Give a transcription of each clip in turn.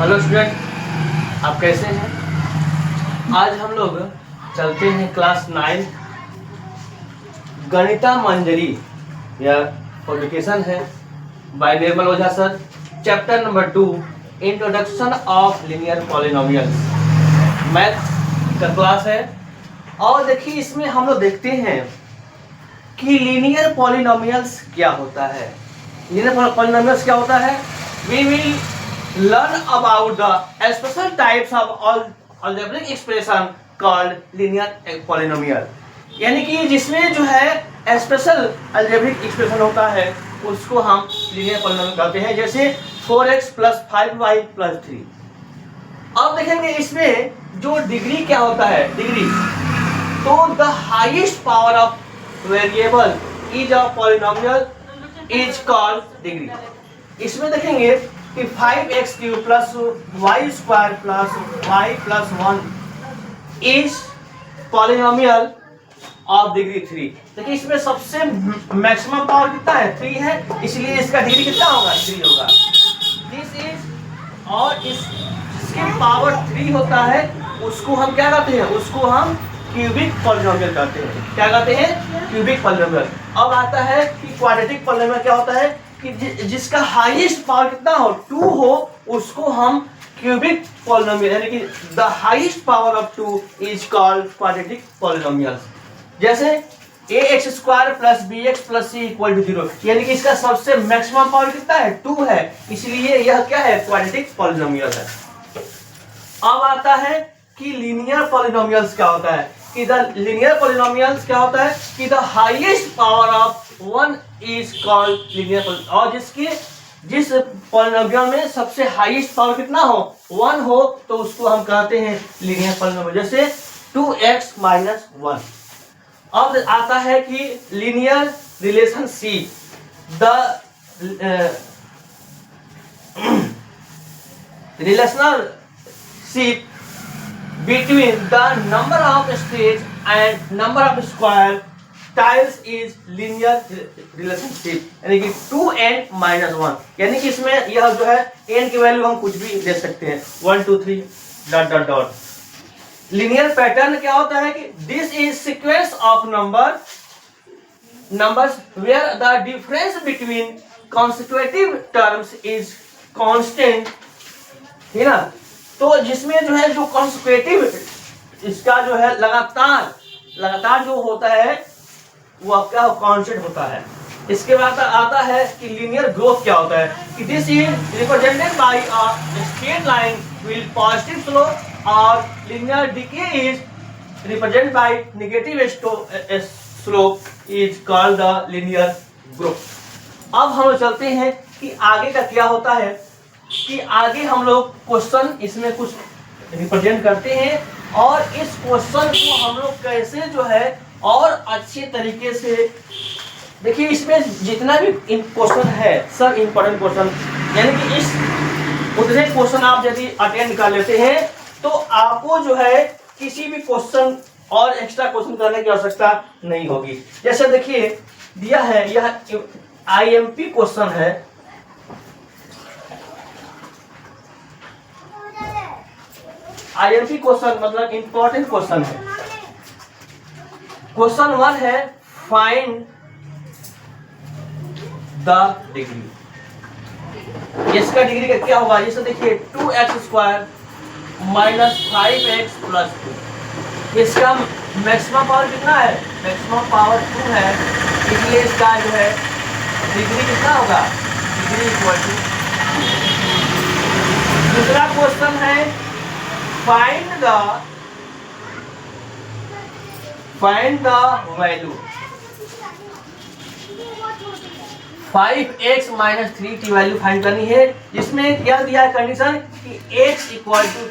Hello student, आप कैसे हैं? आज हम लोग चलते हैं क्लास 9 गणिता मंजरी। यह पब्लिकेशन है by Nirmal Ojha sir. Chapter number 2 introduction of linear polynomials math का क्लास है। और देखिए, इसमें हम लोग देखते हैं कि लीनियर पॉलिनोमियल्स क्या होता है। लीनियर पॉलिनोमियल्स क्या होता है? We will learn about the special types of algebraic expression called linear polynomial। यानी कि जिसमें जो है स्पेशल algebraic expression होता है उसको हम linear polynomial कहते हैं, जैसे 4x + 5y + 3। अब देखेंगे इसमें जो डिग्री क्या होता है, डिग्री। तो the highest power of variable is a polynomial is called degree। इसमें देखेंगे कि 5x³ + y² + y + 1 is polynomial of degree 3। देखिए, इसमें सबसे मैक्सिमम पावर कितना है? 3 है, इसलिए इसका डिग्री कितना होगा? 3 होगा। दिस इज, और इसकी पावर 3 होता है उसको हम क्या कहते हैं? उसको हम क्यूबिक पॉलिनोमियल कहते हैं। क्या कहते हैं? Cubic polynomial. अब आता है कि क्वाड्रेटिक पॉलिनोमियल क्या होता है कि जिसका हाईएस्ट पावर कितना हो? 2 हो, उसको हम क्यूबिक पॉलिनोमियल, यानी कि the highest power of 2 is called quadratic polynomial. जैसे ax² + bx + c = 0, यानी कि इसका सबसे मैक्सिमम पावर कितना है? 2 है, इसलिए यह क्या है? क्वाड्रेटिक पॉलिनोमियल है। अब आता है कि लीनियर पॉलिनोमियल्स क्या होता है कि द लीनियर पॉलिनोमियल्स क्या होता है कि the highest power of 1 is called linear polynomial. और जिस पॉलिनोमियल में सबसे हाईएस्ट पावर कितना हो? 1 हो, तो उसको हम कहते हैं लीनियर पॉलिनोमियल। जैसे 2x - 1। अब आता है कि linear relationship, the relationship between the number of states and number of square tiles is linear relationship, यानी कि 2n - 1। यानी कि इसमें यह जो है n की वैल्यू हम कुछ भी दे सकते हैं, 1 2 3 ... लीनियर पैटर्न क्या होता है कि this is sequence of numbers where the difference between consecutive terms is constant, है ना। तो जिसमें जो है जो कॉन्सिक्यूटिव, इसका जो है लगातार जो होता है वो आपका कांस्टेंट होता है। इसके बाद आता है कि लीनियर ग्रोथ क्या होता है कि this is represented by a straight line with positive slope, और linear decay is represented by negative slope is called the linear growth. अब हम चलते हैं कि आगे का क्या होता है कि आगे हम लोग क्वेश्चन इसमें कुछ रिप्रेजेंट करते हैं, और इस क्वेश्चन को हम लोग कैसे जो है और अच्छे तरीके से देखिए। इसमें जितना भी क्वेश्चन है सब इंपॉर्टेंट क्वेश्चन, यानी कि इस उतने क्वेश्चन आप यदि अटेंड कर लेते हैं तो आपको जो है किसी भी क्वेश्चन और एक्स्ट्रा क्वेश्चन करने की आवश्यकता नहीं होगी। जैसे देखिए दिया है, यह IMP क्वेश्चन है। IMP क्वेश्चन मतलब इंपॉर्टेंट क्वेश्चन है। क्वेश्चन 1 है फाइंड द डिग्री। इसका डिग्री का क्या होगा? जैसे देखिए 2x² - 5x + 2। इसका मैक्सिमम पावर कितना है? मैक्सिमम पावर 2 है, इसलिए इसका जो है डिग्री कितना होगा? Degree equal to. दूसरा क्वेश्चन है फाइंड द वैल्यू। 5x - 3 की वैल्यू फाइंड करनी है। इसमें क्या दिया है कंडीशन कि x =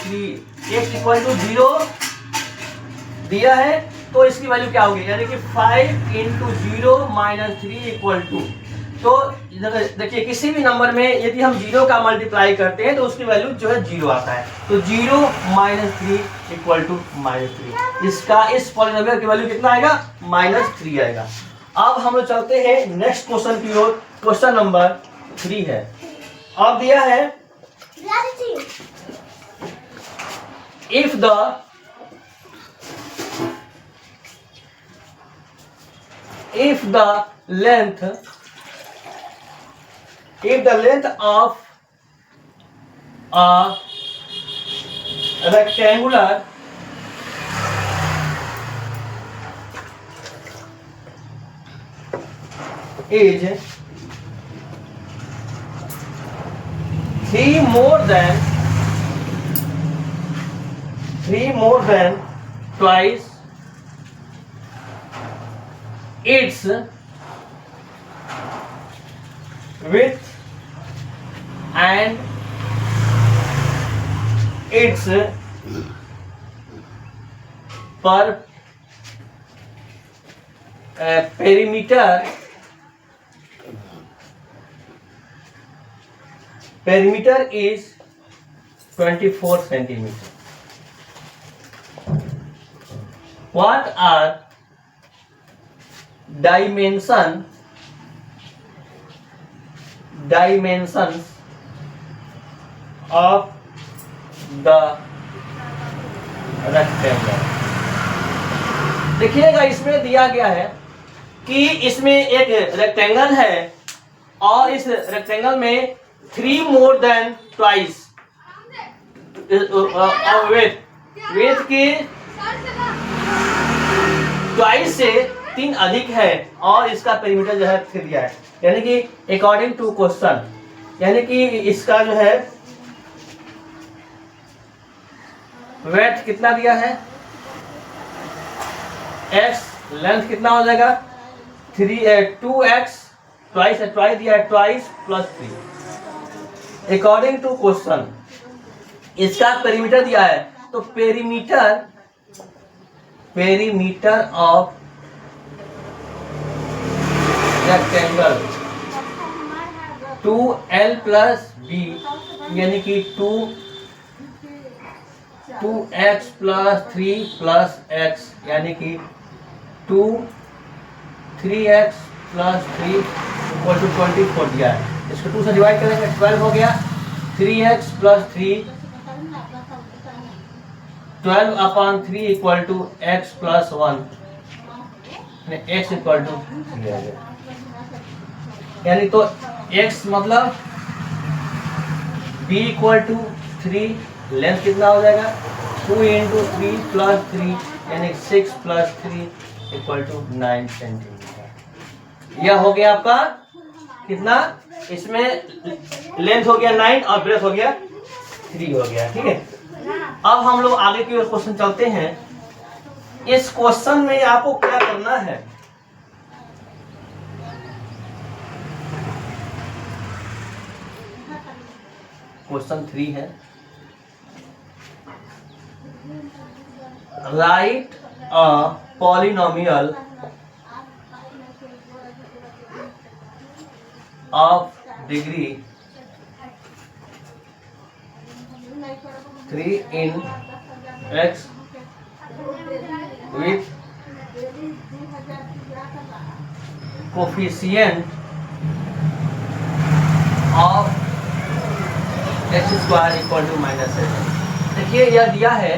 3, x = 0 दिया है, तो इसकी वैल्यू क्या होगी? यानी कि 5 × 0 - 3 = 2। तो देखिए किसी भी नंबर में यदि हम 0 का मल्टीप्लाई करते हैं तो उसकी वैल्यू जो है 0 आता है। तो 0 - 3 = -3। इसका इस पॉलिनोमियल की वैल्यू कितना आएगा? -3 आएगा। अब हम लोग चलते हैं नेक्स्ट क्वेश्चन की ओर। क्वेश्चन नंबर 3 है। अब दिया है if the length of a rectangular is 3 more than twice its width and its perimeter is 24 centimeter. What are dimensions of the rectangle? देखिएगा, इसमें दिया गया है कि इसमें एक रेक्टेंगल है और इस रेक्टेंगल में 3 more than twice वेट के ट्वाइस से 3 अधिक है और इसका पेरीमीटर जो है 3 दिया है, यानी कि अकॉर्डिंग टू क्वेश्चन, यानी कि इसका जो है वेट कितना दिया है, x लेंथ कितना हो जाएगा 2x, ट्वाइस दिया है, twice plus 3 according to question. इसका पेरीमीटर दिया है, तो perimeter of rectangle 2l plus b, यानी कि 2x प्लस 3 प्लस x, यानी कि 3x प्लस 3 इक्वल टू 24 दिया है। इसको 2 से डिवाइड करेंगे 12 हो गया, 3x plus 3 12/3 equal to x plus 1, x equal to 3 आ गया, यानी तो x मतलब b इक्वल टू 3, लेंथ कितना हो जाएगा 2 इंटू 3 प्लस 3, यानी 6 प्लस 3 इक्वल टू 9 सेंटीमीटर। यह हो गया आपका कितना, इसमें लेंथ हो गया 9 और ब्रेथ हो गया 3 हो गया। ठीक है, अब हम लोग आगे की ओर क्वेश्चन चलते हैं। इस क्वेश्चन में आपको क्या करना है, क्वेश्चन 3 है, right a polynomial of degree 3 in x with coefficient of x square equal to -7। देखिए, यह दिया है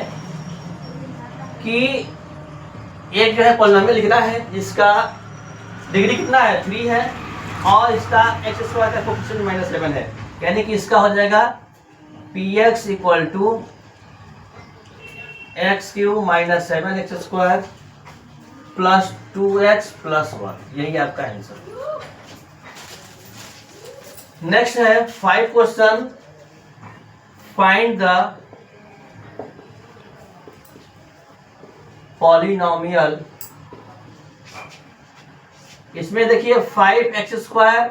कि एक जो है पॉलिनोमियल लिखना है जिसका डिग्री कितना है 3 है और इसका x स्क्वायर का कोएफिशिएंट -7 है, यानी कि इसका हो जाएगा px equal to x³ - 7x square plus 2x plus 1, यही आपका आंसर। नेक्स्ट है 5 क्वेश्चन, फाइंड द पॉलिनोमियल। इसमें देखिए 5x स्क्वायर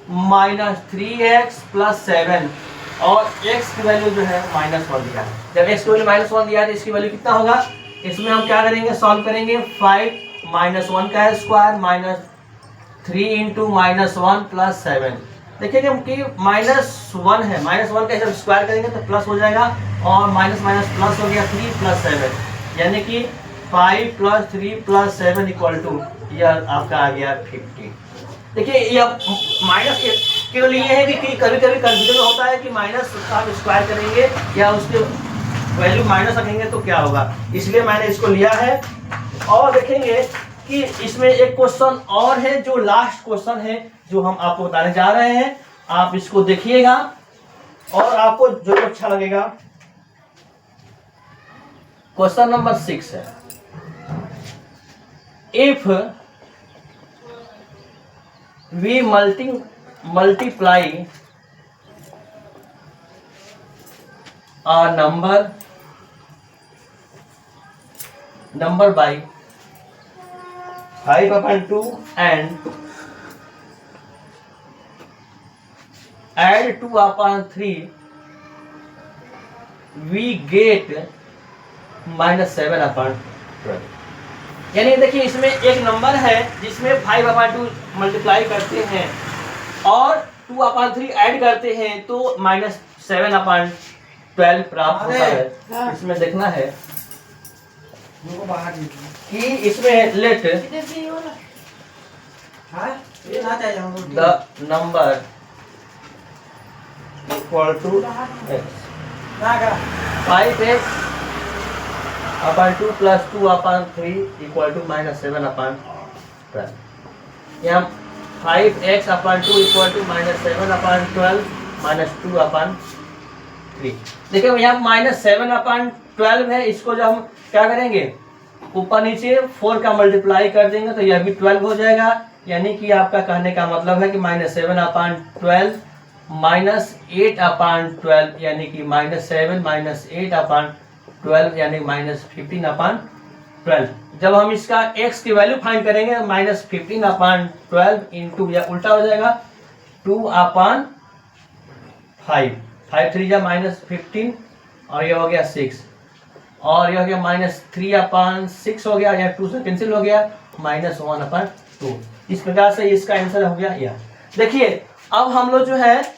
-3x प्लस 7 और x की वैल्यू जो है -1 दिया है। जब x की वैल्यू -1 दिया है तो इसकी वैल्यू कितना होगा, इसमें हम क्या करेंगे, सॉल्व करेंगे। 5 -1 का स्क्वायर -3 इंटू -1 प्लस 7। देखिए जब कि -1 है, -1 का जब स्क्वायर करेंगे तो प्लस हो जाएगा और माइनस माइनस प्लस हो गया 3 प्लस 7, यानी कि 5 प्लस 3 प्लस 7 इक्वल टू, यह आपका आ गया 50। देखिए ये अब माइनस के लिए है कि कभी कभी कंफ्यूजन होता है कि माइनस का आप स्क्वायर करेंगे या उसके वैल्यू माइनस रखेंगे तो क्या होगा, इसलिए मैंने इसको लिया है। और देखेंगे कि इसमें एक क्वेश्चन और है जो लास्ट क्वेश्चन है जो हम आपको बताने जा रहे हैं, आप इसको देखिएगा और आपको जो अच्छा लगेगा। क्वेश्चन नंबर 6 है, if we multiply a number by 5/2 and add 2/3, we get -7/12। यानी देखिए इसमें एक नंबर है जिसमें 5/2 मल्टीप्लाई करते हैं और 2/3 ऐड करते हैं तो -7/12 प्राप्त होता है। इसमें देखना है कि इसमें let the number equal to x, 5x/2 + 2/3 equal to -7/12। यहाँ 5x/2 इक्वल टू -7/12 -2/3। देखिए यहाँ -7/12 है, इसको जब हम क्या करेंगे ऊपर नीचे 4 का मल्टीप्लाई कर देंगे तो यह भी 12 हो जाएगा। यानी कि आपका कहने का मतलब है कि -7/12 -8/12 यानी कि -7 -8/12 यानी -15/12। जब हम इसका x की वैल्यू फाइंड करेंगे -15/12 इंटू या उल्टा हो जाएगा 2/5, 5 3 जा -15 और ये हो गया 6 और ये हो गया -3/6 हो गया या 2 से कैंसिल हो गया -1/2। इस प्रकार से इसका आंसर हो गया यह। देखिए अब हम लोग जो है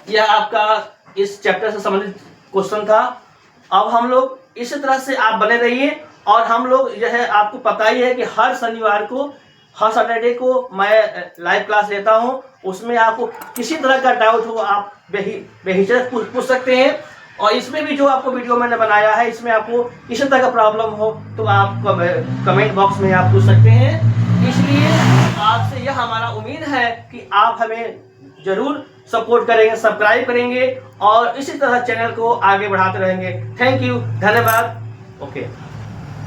यह आपका इस चैप्टर से संबंधित क्वेश्चन था। अब हम लोग इसी तरह से आप बने रहिए और हम लोग जो है आपको पता ही है कि हर शनिवार को हर सैटरडे को मैं लाइव क्लास लेता हूं। उसमें आपको किसी तरह का डाउट हो आप बेहिचक पूछ सकते हैं और इसमें भी जो आपको वीडियो मैंने बनाया है इसमें आपको किसी तरह का प्रॉब्लम हो तो आप कमेंट बॉक्स में आप पूछ सकते हैं। इसलिए आपसे यह हमारा उम्मीद है कि आप हमें जरूर सपोर्ट करेंगे, सब्सक्राइब करेंगे और इसी तरह चैनल को आगे बढ़ाते रहेंगे। थैंक यू, धन्यवाद। ओके।